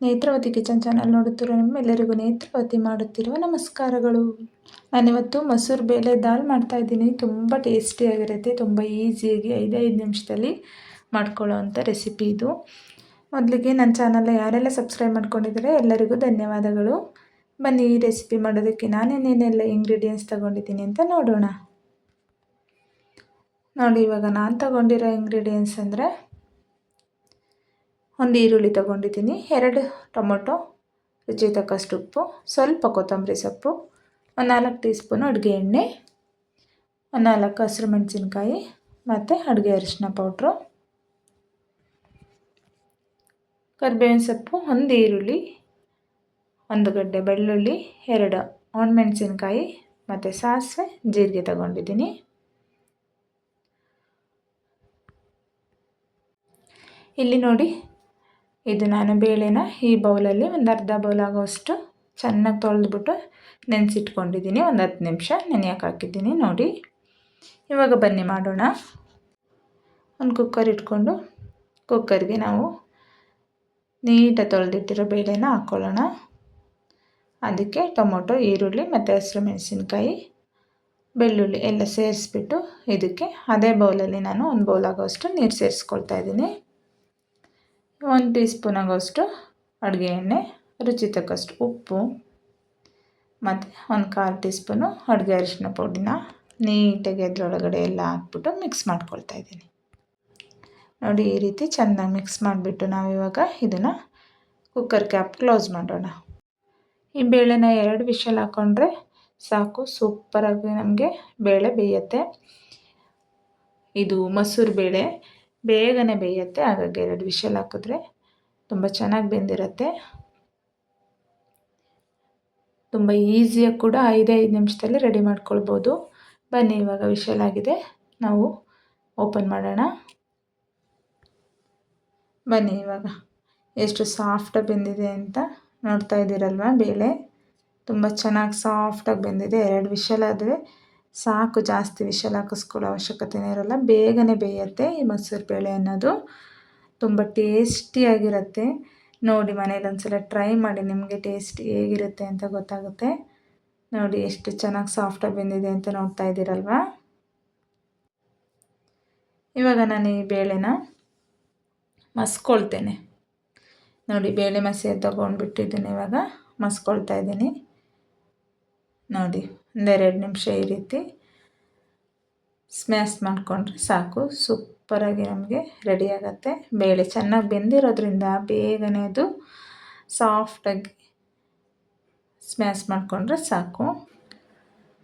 Netravati kitchen channel ನೋಡುತ್ತಿರುವ ನಿಮ್ಮೆಲ್ಲರಿಗೂ ನೇತ್ರಾವತಿ ಮಾಡುತ್ತಿರುವ ನಮಸ್ಕಾರಗಳು. ನಾನಿವತ್ತು ಮಸೂರು ಬೇಳೆ ದಾಲ್ ಮಾಡ್ತಾಯಿದ್ದೀನಿ. ತುಂಬ ಟೇಸ್ಟಿಯಾಗಿರುತ್ತೆ, ತುಂಬ ಈಸಿಯಾಗಿ 5 ನಿಮಿಷದಲ್ಲಿ ಮಾಡ್ಕೊಳ್ಳೋ ಅಂಥ ರೆಸಿಪಿ ಇದು. ಮೊದಲಿಗೆ ನನ್ನ ಚಾನಲ್ನ ಯಾರೆಲ್ಲ ಸಬ್ಸ್ಕ್ರೈಬ್ ಮಾಡ್ಕೊಂಡಿದ್ದಾರೆ ಎಲ್ಲರಿಗೂ ಧನ್ಯವಾದಗಳು. ಬನ್ನಿ ಈ ರೆಸಿಪಿ ಮಾಡೋದಕ್ಕೆ ನಾನೇನೇನೆಲ್ಲ ಇಂಗ್ರೀಡಿಯೆಂಟ್ಸ್ ತೊಗೊಂಡಿದ್ದೀನಿ ಅಂತ ನೋಡೋಣ. ನೋಡಿ, ಇವಾಗ ನಾನು ತೊಗೊಂಡಿರೋ ಇಂಗ್ರೀಡಿಯೆಂಟ್ಸ್ ಅಂದರೆ ಒಂದು ಈರುಳ್ಳಿ ತೊಗೊಂಡಿದ್ದೀನಿ, 2 ಟೊಮೊಟೊ, ರುಚಿಗೆ ತಕ್ಕಷ್ಟು ಉಪ್ಪು, ಸ್ವಲ್ಪ ಕೊತ್ತಂಬರಿ ಸೊಪ್ಪು, ಒಂದು 4 ಟೀ ಸ್ಪೂನು ಅಡುಗೆ ಎಣ್ಣೆ, ಒಂದು 4 ಹಸಿರು ಮೆಣಸಿನ್ಕಾಯಿ ಮತ್ತು ಅಡುಗೆ ಅರಿಶಿನ ಪೌಡ್ರು, ಕರಿಬೇವಿನ ಸೊಪ್ಪು, ಒಂದು ಈರುಳ್ಳಿ, ಒಂದು ಗಡ್ಡೆ ಬೆಳ್ಳುಳ್ಳಿ, 2 ಒಣಮೆಣಸಿನ್ಕಾಯಿ ಮತ್ತು ಸಾಸಿವೆ, ಜೀರಿಗೆ ತಗೊಂಡಿದ್ದೀನಿ. ಇಲ್ಲಿ ನೋಡಿ, ಇದು ನಾನು ಬೇಳೆನ ಈ ಬೌಲಲ್ಲಿ ಒಂದು ಅರ್ಧ ಬೌಲ್ ಆಗೋಷ್ಟು ಚೆನ್ನಾಗಿ ತೊಳೆದ್ಬಿಟ್ಟು ನೆನೆಸಿಟ್ಕೊಂಡಿದ್ದೀನಿ. ಒಂದು 10 ನಿಮಿಷ ನೆನೆಯೋಕೆ ಹಾಕಿದ್ದೀನಿ. ನೋಡಿ, ಇವಾಗ ಬನ್ನಿ ಮಾಡೋಣ. ಒಂದು ಕುಕ್ಕರ್ ಇಟ್ಕೊಂಡು ಕುಕ್ಕರ್ಗೆ ನಾವು ನೀಟಾಗಿ ತೊಳೆದಿಟ್ಟಿರೋ ಬೇಳೆನ ಹಾಕ್ಕೊಳ್ಳೋಣ. ಅದಕ್ಕೆ ಟೊಮೊಟೊ, ಈರುಳ್ಳಿ ಮತ್ತು ಹಸಿರು ಮೆಣಸಿನ್ಕಾಯಿ, ಬೆಳ್ಳುಳ್ಳಿ ಎಲ್ಲ ಸೇರಿಸ್ಬಿಟ್ಟು ಇದಕ್ಕೆ ಅದೇ ಬೌಲಲ್ಲಿ ನಾನು ಒಂದು ಬೌಲ್ ಆಗೋಷ್ಟು ನೀರು ಸೇರಿಸ್ಕೊಳ್ತಾ ಇದ್ದೀನಿ. 1 ಟೀ ಸ್ಪೂನ್ ಆಗೋಷ್ಟು ಅಡುಗೆ ಎಣ್ಣೆ, ರುಚಿ ತಕ್ಕಷ್ಟು ಉಪ್ಪು ಮತ್ತು ಒಂದು 1/4 ಟೀ ಸ್ಪೂನು ಅಡುಗೆ ಅರಿಶಿನ ಪುಡಿನ ನೀಟಾಗಿ ಅದರೊಳಗಡೆ ಎಲ್ಲ ಹಾಕ್ಬಿಟ್ಟು ಮಿಕ್ಸ್ ಮಾಡ್ಕೊಳ್ತಾ ಇದ್ದೀನಿ. ನೋಡಿ, ಈ ರೀತಿ ಚೆನ್ನಾಗಿ ಮಿಕ್ಸ್ ಮಾಡಿಬಿಟ್ಟು ನಾವಿವಾಗ ಇದನ್ನು ಕುಕ್ಕರ್ ಕ್ಯಾಪ್ ಕ್ಲೋಸ್ ಮಾಡೋಣ. ಈ ಬೇಳೆನ 2 ವಿಷಲ್ ಹಾಕ್ಕೊಂಡ್ರೆ ಸಾಕು, ಸೂಪರಾಗಿ ನಮಗೆ ಬೇಳೆ ಬೇಯುತ್ತೆ. ಇದು ಮಸೂರು ಬೇಳೆ ಬೇಗನೆ ಬೇಯುತ್ತೆ, ಹಾಗಾಗಿ 2 ವಿಷಲ್ ಹಾಕಿದ್ರೆ ತುಂಬ ಚೆನ್ನಾಗಿ ಬೆಂದಿರುತ್ತೆ. ತುಂಬ ಈಸಿಯಾಗಿ ಕೂಡ 5 ನಿಮಿಷದಲ್ಲಿ ರೆಡಿ ಮಾಡ್ಕೊಳ್ಬೋದು. ಬನ್ನಿ, ಇವಾಗ ವಿಷಲ್ ಆಗಿದೆ, ನಾವು ಓಪನ್ ಮಾಡೋಣ. ಬನ್ನಿ, ಇವಾಗ ಎಷ್ಟು ಸಾಫ್ಟಾಗಿ ಬೆಂದಿದೆ ಅಂತ ನೋಡ್ತಾ ಇದ್ದೀರಲ್ವ. ಬೇಳೆ ತುಂಬ ಚೆನ್ನಾಗಿ ಸಾಫ್ಟಾಗಿ ಬೆಂದಿದೆ. 2 ವಿಷಲ್ ಆದರೆ ಸಾಕು, ಜಾಸ್ತಿ ವಿಷಲ್ ಹಾಕಿಸ್ಕೊಳ್ಳೋ ಅವಶ್ಯಕತೆನೇ ಇರೋಲ್ಲ, ಬೇಗನೆ ಬೇಯುತ್ತೆ. ಈ ಮಸೂರು ಬೇಳೆ ಅನ್ನೋದು ತುಂಬ ಟೇಸ್ಟಿಯಾಗಿರುತ್ತೆ. ನೋಡಿ, ಮನೇಲಿ ಒಂದ್ಸಲ ಟ್ರೈ ಮಾಡಿ, ನಿಮಗೆ ಟೇಸ್ಟ್ ಹೇಗಿರುತ್ತೆ ಅಂತ ಗೊತ್ತಾಗುತ್ತೆ. ನೋಡಿ, ಎಷ್ಟು ಚೆನ್ನಾಗಿ ಸಾಫ್ಟಾಗಿ ಬೆಂದಿದೆ ಅಂತ ನೋಡ್ತಾ ಇದ್ದೀರಲ್ವ. ಇವಾಗ ನಾನು ಈ ಬೇಳೆನ ಮಸ್ಕೊಳ್ತೇನೆ. ನೋಡಿ, ಬೇಳೆ ಮಸಿ ತೊಗೊಂಡ್ಬಿಟ್ಟಿದ್ದೀನಿ, ಇವಾಗ ಮಸ್ಕೊಳ್ತಾ ಇದ್ದೀನಿ. ನೋಡಿ, 1-2 ನಿಮಿಷ ಈ ರೀತಿ ಸ್ಮ್ಯಾಶ್ ಮಾಡಿಕೊಂಡ್ರೆ ಸಾಕು, ಸೂಪರಾಗಿ ನಮಗೆ ರೆಡಿ ಆಗುತ್ತೆ. ಬೇಳೆ ಚೆನ್ನಾಗಿ ಬೆಂದಿರೋದ್ರಿಂದ ಬೇಗನೆ ಅದು ಸಾಫ್ಟಾಗಿ ಸ್ಮ್ಯಾಶ್ ಮಾಡಿಕೊಂಡ್ರೆ ಸಾಕು.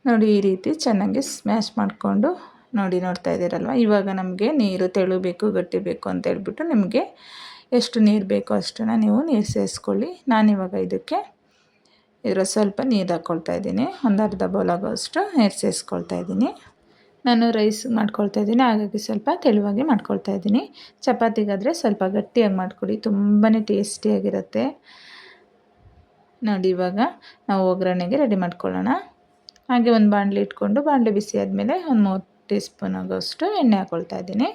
ನೋಡಿ, ಈ ರೀತಿ ಚೆನ್ನಾಗಿ ಸ್ಮ್ಯಾಶ್ ಮಾಡಿಕೊಂಡು ನೋಡ್ತಾ ಇದ್ದೀರಲ್ವ. ಇವಾಗ ನಮಗೆ ನೀರು ತೆಳು ಬೇಕು, ಗಟ್ಟಿ ಬೇಕು ಅಂತ ಹೇಳ್ಬಿಟ್ಟು ನಿಮಗೆ ಎಷ್ಟು ನೀರು ಬೇಕೋ ಅಷ್ಟನ್ನು ನೀವು ನೀರು ಸೇರಿಸ್ಕೊಳ್ಳಿ. ನಾನಿವಾಗ ಇದಕ್ಕೆ ಸ್ವಲ್ಪ ನೀರು ಹಾಕ್ಕೊಳ್ತಾ ಇದ್ದೀನಿ. ಒಂದು ಅರ್ಧ ಬೌಲ್ ಆಗೋಷ್ಟು ನೀರು ಸೇರಿಸ್ಕೊಳ್ತಾ ಇದ್ದೀನಿ. ನಾನು ರೈಸ್ ಮಾಡ್ಕೊಳ್ತಾ ಇದ್ದೀನಿ, ಹಾಗಾಗಿ ಸ್ವಲ್ಪ ತೆಳುವಾಗಿ ಮಾಡ್ಕೊಳ್ತಾ ಇದ್ದೀನಿ. ಚಪಾತಿಗಾದರೆ ಸ್ವಲ್ಪ ಗಟ್ಟಿಯಾಗಿ ಮಾಡಿಕೊಡಿ, ತುಂಬಾ ಟೇಸ್ಟಿಯಾಗಿರುತ್ತೆ. ನೋಡಿ, ಇವಾಗ ನಾವು ಒಗ್ಗರಣೆಗೆ ರೆಡಿ ಮಾಡ್ಕೊಳ್ಳೋಣ. ಹಾಗೆ ಒಂದು ಬಾಣಲೆ ಇಟ್ಕೊಂಡು ಬಾಣಲೆ ಬಿಸಿ ಆದಮೇಲೆ ಒಂದು 3 ಟೀ ಸ್ಪೂನ್ ಆಗೋಷ್ಟು ಎಣ್ಣೆ ಹಾಕ್ಕೊಳ್ತಾ ಇದ್ದೀನಿ.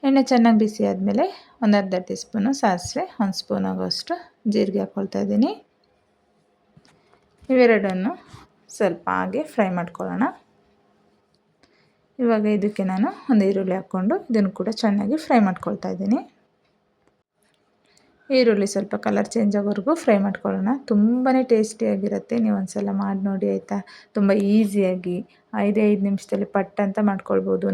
ಎಣ್ಣೆ ಚೆನ್ನಾಗಿ ಬಿಸಿ ಆದಮೇಲೆ ಒಂದು ಅರ್ಧ ಟೀ ಸ್ಪೂನು ಸಾಸಿವೆ, 1 ಸ್ಪೂನ್ ಆಗೋಷ್ಟು ಜೀರಿಗೆ ಹಾಕ್ಕೊಳ್ತಾ ಇದ್ದೀನಿ. ಇವೆರಡನ್ನು ಸ್ವಲ್ಪ ಹಾಗೆ ಫ್ರೈ ಮಾಡ್ಕೊಳ್ಳೋಣ. ಇವಾಗ ಇದಕ್ಕೆ ನಾನು ಒಂದು ಈರುಳ್ಳಿ ಹಾಕ್ಕೊಂಡು ಇದನ್ನು ಕೂಡ ಚೆನ್ನಾಗಿ ಫ್ರೈ ಮಾಡ್ಕೊಳ್ತಾ ಇದ್ದೀನಿ. ಈರುಳ್ಳಿ ಸ್ವಲ್ಪ ಕಲರ್ ಚೇಂಜ್ ಆಗೋವರೆಗೂ ಫ್ರೈ ಮಾಡ್ಕೊಳ್ಳೋಣ. ತುಂಬಾ ಟೇಸ್ಟಿಯಾಗಿರುತ್ತೆ, ನೀವು ಒಂದ್ಸಲ ಮಾಡಿ ನೋಡಿ ಆಯಿತಾ. ತುಂಬ ಈಸಿಯಾಗಿ 5 ನಿಮಿಷದಲ್ಲಿ ಪಟ್ ಅಂತ ಮಾಡ್ಕೊಳ್ಬೋದು.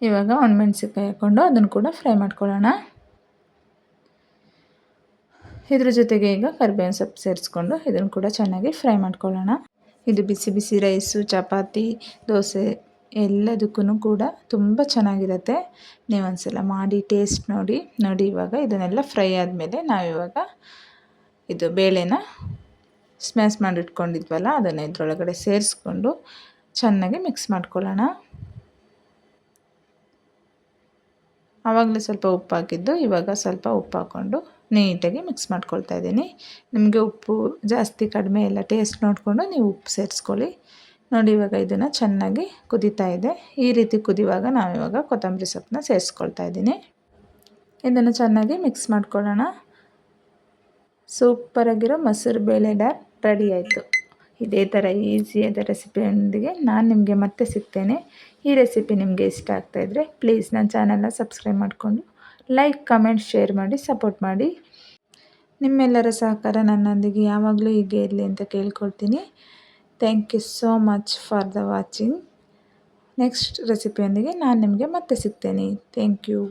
ಇವಾಗ ಒಣಮೆಣಸಿನ್ಕಾಯಿ ಹಾಕ್ಕೊಂಡು ಅದನ್ನು ಕೂಡ ಫ್ರೈ ಮಾಡ್ಕೊಳ್ಳೋಣ. ಇದ್ರ ಜೊತೆಗೆ ಈಗ ಕರಿಬೇವಿನ ಸೊಪ್ಪು ಸೇರಿಸ್ಕೊಂಡು ಇದನ್ನು ಕೂಡ ಚೆನ್ನಾಗಿ ಫ್ರೈ ಮಾಡ್ಕೊಳ್ಳೋಣ. ಇದು ಬಿಸಿ ಬಿಸಿ ರೈಸು, ಚಪಾತಿ, ದೋಸೆ ಎಲ್ಲದಕ್ಕೂ ಕೂಡ ತುಂಬ ಚೆನ್ನಾಗಿರುತ್ತೆ. ನೀವು ಒಂದ್ಸಲ ಮಾಡಿ ಟೇಸ್ಟ್ ನೋಡಿ. ಇವಾಗ ಇದನ್ನೆಲ್ಲ ಫ್ರೈ ಆದಮೇಲೆ ನಾವಿವಾಗ ಇದು ಬೇಳೆನ ಸ್ಮ್ಯಾಶ್ ಮಾಡಿಟ್ಕೊಂಡಿದ್ವಲ್ಲ ಅದನ್ನು ಇದರೊಳಗಡೆ ಸೇರಿಸ್ಕೊಂಡು ಚೆನ್ನಾಗಿ ಮಿಕ್ಸ್ ಮಾಡ್ಕೊಳ್ಳೋಣ. ಆವಾಗಲೇ ಸ್ವಲ್ಪ ಉಪ್ಪು ಹಾಕಿದ್ದು, ಇವಾಗ ಸ್ವಲ್ಪ ಉಪ್ಪು ಹಾಕ್ಕೊಂಡು ನೀಟಾಗಿ ಮಿಕ್ಸ್ ಮಾಡ್ಕೊಳ್ತಾ ಇದ್ದೀನಿ. ನಿಮಗೆ ಉಪ್ಪು ಜಾಸ್ತಿ ಕಡಿಮೆ ಎಲ್ಲ ಟೇಸ್ಟ್ ನೋಡಿಕೊಂಡು ನೀವು ಉಪ್ಪು ಸೇರಿಸ್ಕೊಳ್ಳಿ. ನೋಡಿ, ಇವಾಗ ಇದನ್ನು ಚೆನ್ನಾಗಿ ಕುದೀತಾ ಇದೆ. ಈ ರೀತಿ ಕುದಿಯುವಾಗ ನಾವಿವಾಗ ಕೊತ್ತಂಬರಿ ಸೊಪ್ಪನ್ನ ಸೇರಿಸ್ಕೊಳ್ತಾ ಇದ್ದೀನಿ. ಇದನ್ನು ಚೆನ್ನಾಗಿ ಮಿಕ್ಸ್ ಮಾಡ್ಕೊಳ್ಳೋಣ. ಸೂಪರಾಗಿರೋ ಮೊಸರು ಬೇಳೆ ಡಾಲ್ ರೆಡಿ ಆಯಿತು. ಇದೇ ಥರ ಈಸಿಯಾದ ರೆಸಿಪಿಯೊಂದಿಗೆ ನಾನು ನಿಮಗೆ ಮತ್ತೆ ಸಿಗ್ತೇನೆ. ಈ ರೆಸಿಪಿ ನಿಮಗೆ ಇಷ್ಟ ಆಗ್ತಾಯಿದ್ರೆ ಪ್ಲೀಸ್ ನನ್ನ ಚಾನಲ್ನ ಸಬ್ಸ್ಕ್ರೈಬ್ ಮಾಡಿಕೊಂಡು ಲೈಕ್, ಕಮೆಂಟ್, ಶೇರ್ ಮಾಡಿ ಸಪೋರ್ಟ್ ಮಾಡಿ. ನಿಮ್ಮೆಲ್ಲರ ಸಹಕಾರ ನನ್ನೊಂದಿಗೆ ಯಾವಾಗಲೂ ಹೀಗೆ ಇರಲಿ ಅಂತ ಕೇಳ್ಕೊಳ್ತೀನಿ. Thank you so much for the watching. Next ರೆಸಿಪಿಯೊಂದಿಗೆ ನಾನು ನಿಮಗೆ ಮತ್ತೆ ಸಿಗ್ತೇನೆ. Thank you.